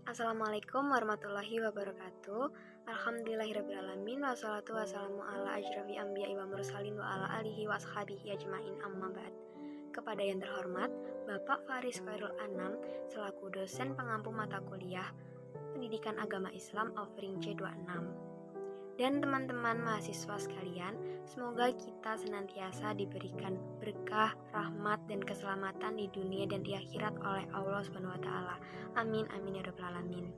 Assalamualaikum warahmatullahi wabarakatuh. Alhamdulillahirrabbilalamin. Wassalatu wassalamu ala ajrafi anbiya'i wa mursalin wa ala alihi wa ashabihi ajma'in amma ba'd. Kepada yang terhormat Bapak Faris Khairul Anam selaku dosen pengampu mata kuliah Pendidikan Agama Islam Offering C26. Dan teman-teman mahasiswa sekalian, semoga kita senantiasa diberikan berkah, rahmat, dan keselamatan di dunia dan di akhirat oleh Allah SWT. Amin, amin ya rabbal alamin.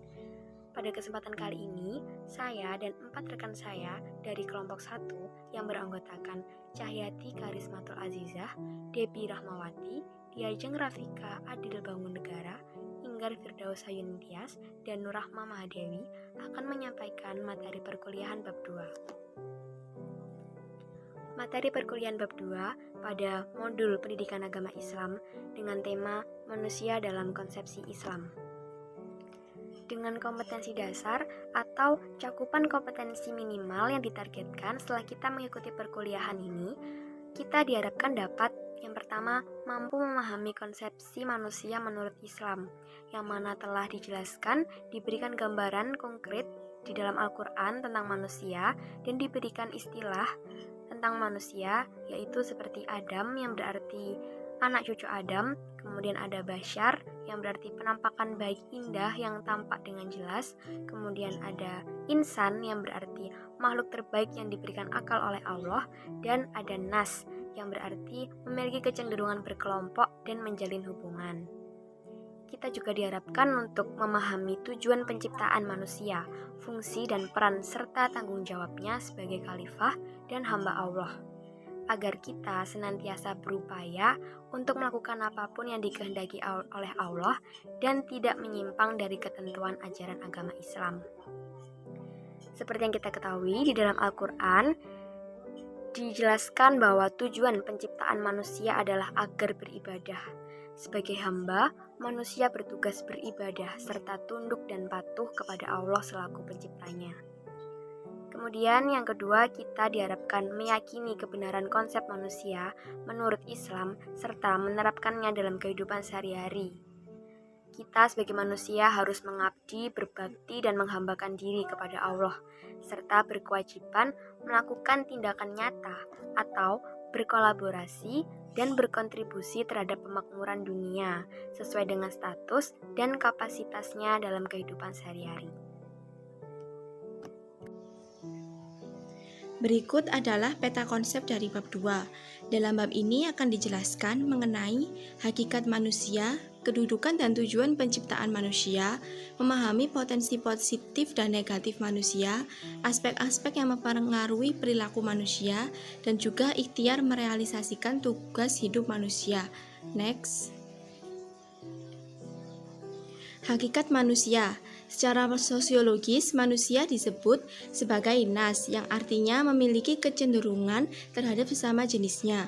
Pada kesempatan kali ini, saya dan 4 rekan saya dari kelompok 1 yang beranggotakan Cahyati Karismatul Azizah, Debbie Rahmawati, Diajeng Rafika Adil Bangun Negara, Inggar Firdaus Hayun Tias, dan Nurrahma Mahadewi akan menyampaikan materi perkuliahan bab 2. Materi perkuliahan bab 2 pada modul Pendidikan Agama Islam dengan tema Manusia dalam Konsepsi Islam. Dengan kompetensi dasar atau cakupan kompetensi minimal yang ditargetkan setelah kita mengikuti perkuliahan ini, kita diharapkan dapat yang pertama, mampu memahami konsepsi manusia menurut Islam, yang mana telah dijelaskan, diberikan gambaran konkret di dalam Al-Quran tentang manusia, dan diberikan istilah tentang manusia, yaitu seperti Adam yang berarti anak cucu Adam, kemudian ada Bashar yang berarti penampakan baik indah yang tampak dengan jelas, kemudian ada Insan yang berarti makhluk terbaik yang diberikan akal oleh Allah, dan ada Nas yang berarti memiliki kecenderungan berkelompok dan menjalin hubungan. Kita juga diharapkan untuk memahami tujuan penciptaan manusia, fungsi dan peran serta tanggung jawabnya sebagai khalifah dan hamba Allah, agar kita senantiasa berupaya untuk melakukan apapun yang dikehendaki oleh Allah dan tidak menyimpang dari ketentuan ajaran agama Islam. Seperti yang kita ketahui, di dalam Al-Quran dijelaskan bahwa tujuan penciptaan manusia adalah agar beribadah. Sebagai hamba, manusia bertugas beribadah serta tunduk dan patuh kepada Allah selaku penciptanya. Kemudian yang kedua, kita diharapkan meyakini kebenaran konsep manusia menurut Islam serta menerapkannya dalam kehidupan sehari-hari. Kita sebagai manusia harus mengabdi, berbakti, dan menghambakan diri kepada Allah, serta berkewajiban melakukan tindakan nyata atau berkolaborasi dan berkontribusi terhadap pemakmuran dunia sesuai dengan status dan kapasitasnya dalam kehidupan sehari-hari. Berikut adalah peta konsep dari bab 2. Dalam bab ini akan dijelaskan mengenai hakikat manusia, kedudukan dan tujuan penciptaan manusia, memahami potensi positif dan negatif manusia, aspek-aspek yang mempengaruhi perilaku manusia, dan juga ikhtiar merealisasikan tugas hidup manusia. Next. Hakikat manusia. Secara sosiologis, manusia disebut sebagai nas, yang artinya memiliki kecenderungan terhadap sesama jenisnya.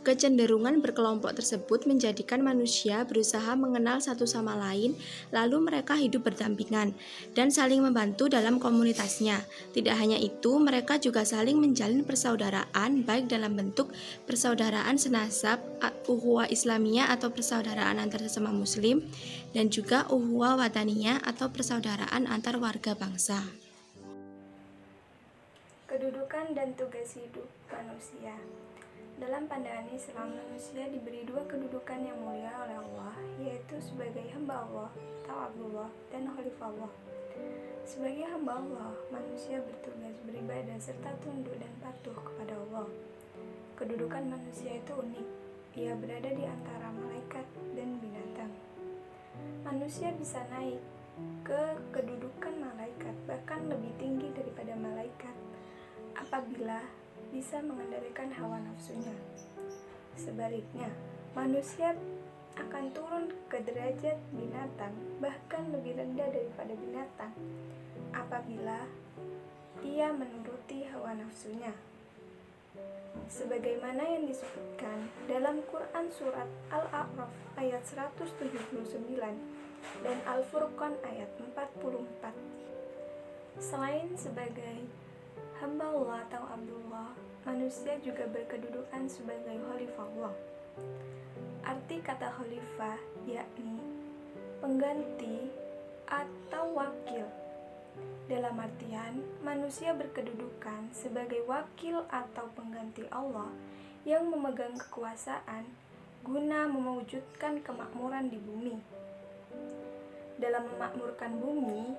Kecenderungan berkelompok tersebut menjadikan manusia berusaha mengenal satu sama lain, lalu mereka hidup berdampingan dan saling membantu dalam komunitasnya. Tidak hanya itu, mereka juga saling menjalin persaudaraan, baik dalam bentuk persaudaraan senasab, ukhuwah Islamiyah atau persaudaraan antar sesama muslim, dan juga ukhuwah wataniyah atau persaudaraan antar warga bangsa. Kedudukan dan tugas hidup manusia. Dalam pandangan Islam, manusia diberi dua kedudukan yang mulia oleh Allah, yaitu sebagai hamba Allah, ta'abdullah, dan khalifah Allah. Sebagai hamba Allah, manusia bertugas beribadah serta tunduk dan patuh kepada Allah. Kedudukan manusia itu unik, ia berada di antara malaikat dan binatang. Manusia bisa naik ke kedudukan malaikat, bahkan lebih tinggi daripada malaikat, apabila bisa mengendalikan hawa nafsunya. Sebaliknya, manusia akan turun ke derajat binatang, bahkan lebih rendah daripada binatang, apabila ia menuruti hawa nafsunya. Sebagaimana yang disebutkan dalam Quran surat Al-A'raf ayat 179 dan Al-Furqan ayat 44. Selain sebagai hamba Allah atau Abdullah, manusia juga berkedudukan sebagai khalifah Allah. Arti kata khalifah yakni pengganti atau wakil. Dalam artian, manusia berkedudukan sebagai wakil atau pengganti Allah yang memegang kekuasaan guna mewujudkan kemakmuran di bumi. Dalam memakmurkan bumi,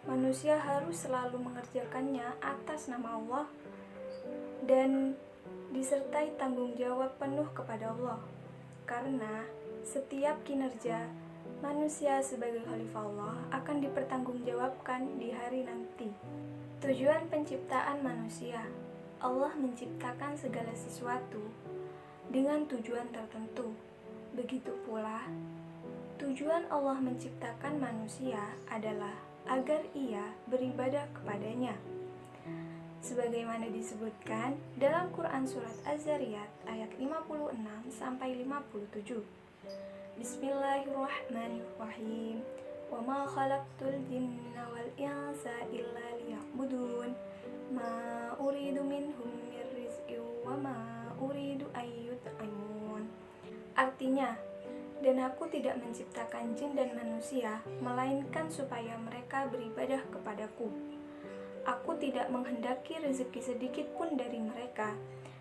manusia harus selalu mengerjakannya atas nama Allah dan disertai tanggung jawab penuh kepada Allah, karena setiap kinerja manusia sebagai khalifah Allah akan dipertanggungjawabkan di hari nanti. Tujuan penciptaan manusia, Allah menciptakan segala sesuatu dengan tujuan tertentu. Begitu pula, tujuan Allah menciptakan manusia adalah agar ia beribadah kepadanya. Sebagaimana disebutkan dalam Quran Surat Az-Zariyat ayat 56-57. Bismillahirrahmanirrahim. Wa ma khalaqtul jinna wal insa illa liya'budun. Ma uridu minhum min rizqin wa ma uridu an yut'imun. Artinya, dan aku tidak menciptakan jin dan manusia, melainkan supaya mereka beribadah kepadaku. Aku tidak menghendaki rezeki sedikit pun dari mereka,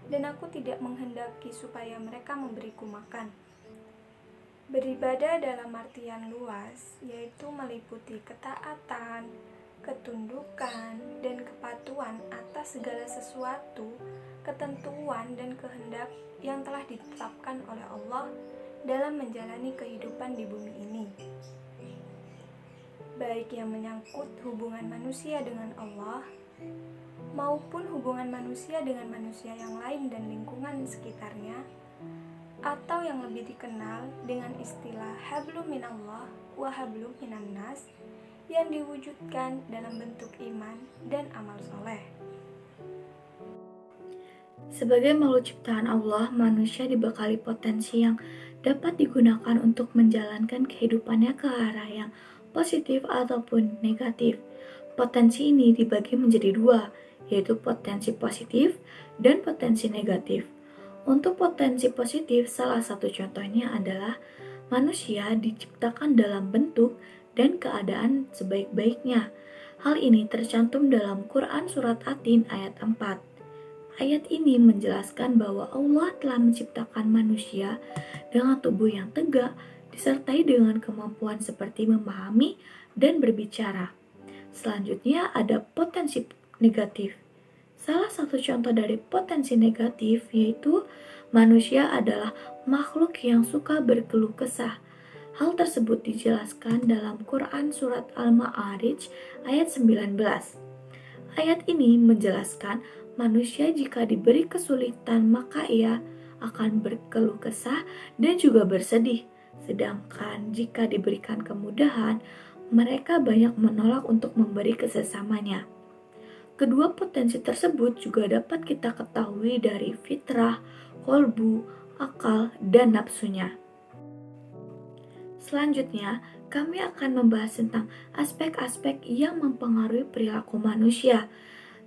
dan aku tidak menghendaki supaya mereka memberiku makan. Beribadah dalam artian luas, yaitu meliputi ketaatan, ketundukan, dan kepatuhan atas segala sesuatu, ketentuan dan kehendak yang telah ditetapkan oleh Allah dalam menjalani kehidupan di bumi ini, baik yang menyangkut hubungan manusia dengan Allah maupun hubungan manusia dengan manusia yang lain dan lingkungan sekitarnya, atau yang lebih dikenal dengan istilah hablum minallah wa hablum minannas, yang diwujudkan dalam bentuk iman dan amal soleh. Sebagai makhluk ciptaan Allah, manusia dibekali potensi yang dapat digunakan untuk menjalankan kehidupannya ke arah yang positif ataupun negatif. Potensi ini dibagi menjadi dua, yaitu potensi positif dan potensi negatif. Untuk potensi positif, salah satu contohnya adalah manusia diciptakan dalam bentuk dan keadaan sebaik-baiknya. Hal ini tercantum dalam Quran Surat At-Tin ayat 4. Ayat ini menjelaskan bahwa Allah telah menciptakan manusia dengan tubuh yang tegak, disertai dengan kemampuan seperti memahami dan berbicara. Selanjutnya ada potensi negatif. Salah satu contoh dari potensi negatif yaitu manusia adalah makhluk yang suka berkeluh kesah. Hal tersebut dijelaskan dalam Quran Surat Al-Ma'arij ayat 19. Ayat ini menjelaskan manusia jika diberi kesulitan maka ia akan berkeluh kesah dan juga bersedih. Sedangkan jika diberikan kemudahan, mereka banyak menolak untuk memberi ke sesamanya. Kedua potensi tersebut juga dapat kita ketahui dari fitrah, kolbu, akal, dan nafsunya. Selanjutnya, kami akan membahas tentang aspek-aspek yang mempengaruhi perilaku manusia.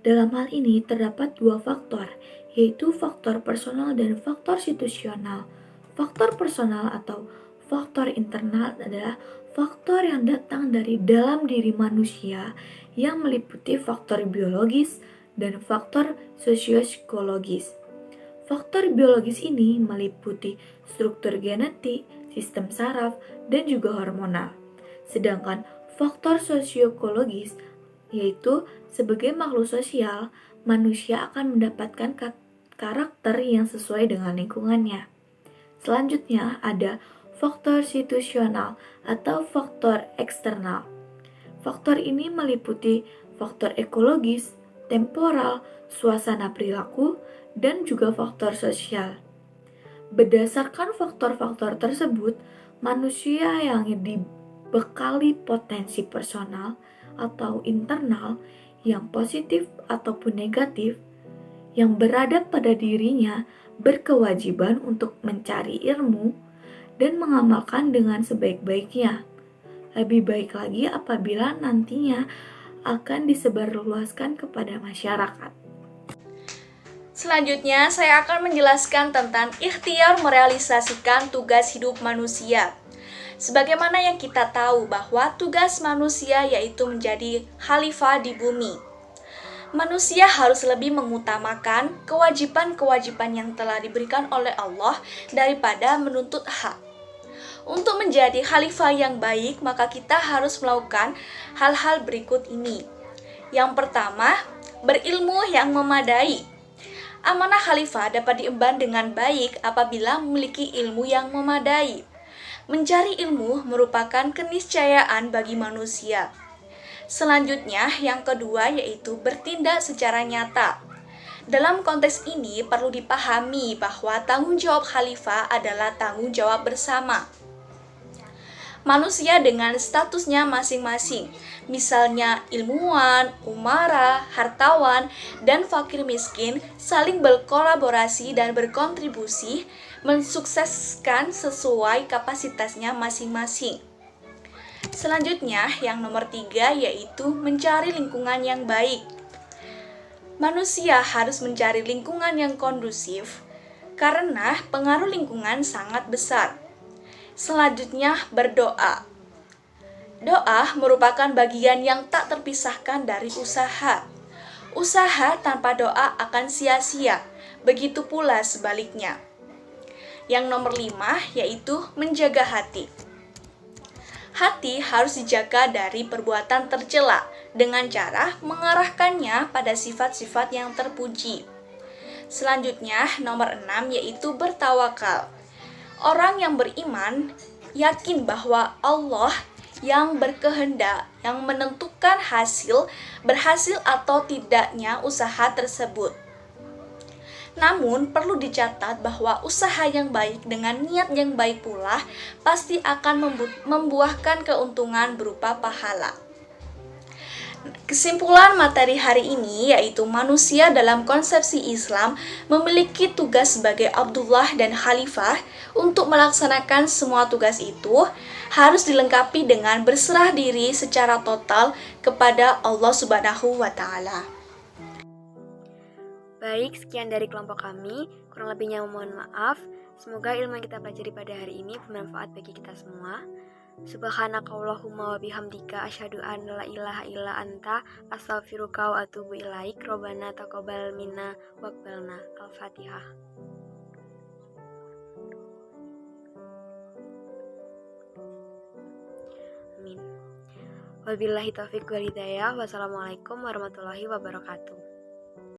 Dalam hal ini terdapat dua faktor, yaitu faktor personal dan faktor situasional. Faktor personal atau faktor internal adalah faktor yang datang dari dalam diri manusia yang meliputi faktor biologis dan faktor sosiopsikologis. Faktor biologis ini meliputi struktur genetik, sistem saraf, dan juga hormonal. Sedangkan faktor sosiologis yaitu sebagai makhluk sosial, manusia akan mendapatkan karakter yang sesuai dengan lingkungannya. Selanjutnya ada faktor situasional atau faktor eksternal. Faktor ini meliputi faktor ekologis, temporal, suasana perilaku, dan juga faktor sosial. Berdasarkan faktor-faktor tersebut, manusia yang dibekali potensi personal atau internal yang positif ataupun negatif, yang berada pada dirinya berkewajiban untuk mencari ilmu dan mengamalkan dengan sebaik-baiknya. Lebih baik lagi apabila nantinya akan disebarluaskan kepada masyarakat. Selanjutnya, saya akan menjelaskan tentang ikhtiar merealisasikan tugas hidup manusia. Sebagaimana yang kita tahu bahwa tugas manusia yaitu menjadi khalifah di bumi. Manusia harus lebih mengutamakan kewajiban-kewajiban yang telah diberikan oleh Allah daripada menuntut hak. Untuk menjadi khalifah yang baik, maka kita harus melakukan hal-hal berikut ini. Yang pertama, berilmu yang memadai. Amanah khalifah dapat diemban dengan baik apabila memiliki ilmu yang memadai. Mencari ilmu merupakan keniscayaan bagi manusia. Selanjutnya, yang kedua yaitu bertindak secara nyata. Dalam konteks ini perlu dipahami bahwa tanggung jawab khalifah adalah tanggung jawab bersama. Manusia dengan statusnya masing-masing, misalnya ilmuwan, umara, hartawan, dan fakir miskin, saling berkolaborasi dan berkontribusi mensukseskan sesuai kapasitasnya masing-masing. Selanjutnya, yang nomor 3 yaitu mencari lingkungan yang baik. Manusia harus mencari lingkungan yang kondusif karena pengaruh lingkungan sangat besar. Selanjutnya, berdoa. Doa merupakan bagian yang tak terpisahkan dari usaha. Usaha tanpa doa akan sia-sia, begitu pula sebaliknya. Yang nomor 5 yaitu menjaga hati. Hati harus dijaga dari perbuatan tercela dengan cara mengarahkannya pada sifat-sifat yang terpuji. Selanjutnya, nomor 6 yaitu bertawakal. Orang yang beriman yakin bahwa Allah yang berkehendak yang menentukan berhasil atau tidaknya usaha tersebut. Namun, perlu dicatat bahwa usaha yang baik dengan niat yang baik pula pasti akan membuahkan keuntungan berupa pahala. Kesimpulan materi hari ini yaitu manusia dalam konsepsi Islam memiliki tugas sebagai Abdullah dan Khalifah. Untuk melaksanakan semua tugas itu harus dilengkapi dengan berserah diri secara total kepada Allah Subhanahu wa Ta'ala. Baik, sekian dari kelompok kami. Kurang lebihnya mohon maaf. Semoga ilmu yang kita pelajari pada hari ini bermanfaat bagi kita semua. Subhanakallahumma wa bihamdika asyhadu an la ilaha illa anta astaghfiruka wa atubu ilaik. Robbana taqabbal minna waqbalna. Al-Fatihah. Amin. Wabillahi taufiq wal hidayah. Wassalamualaikum warahmatullahi wabarakatuh.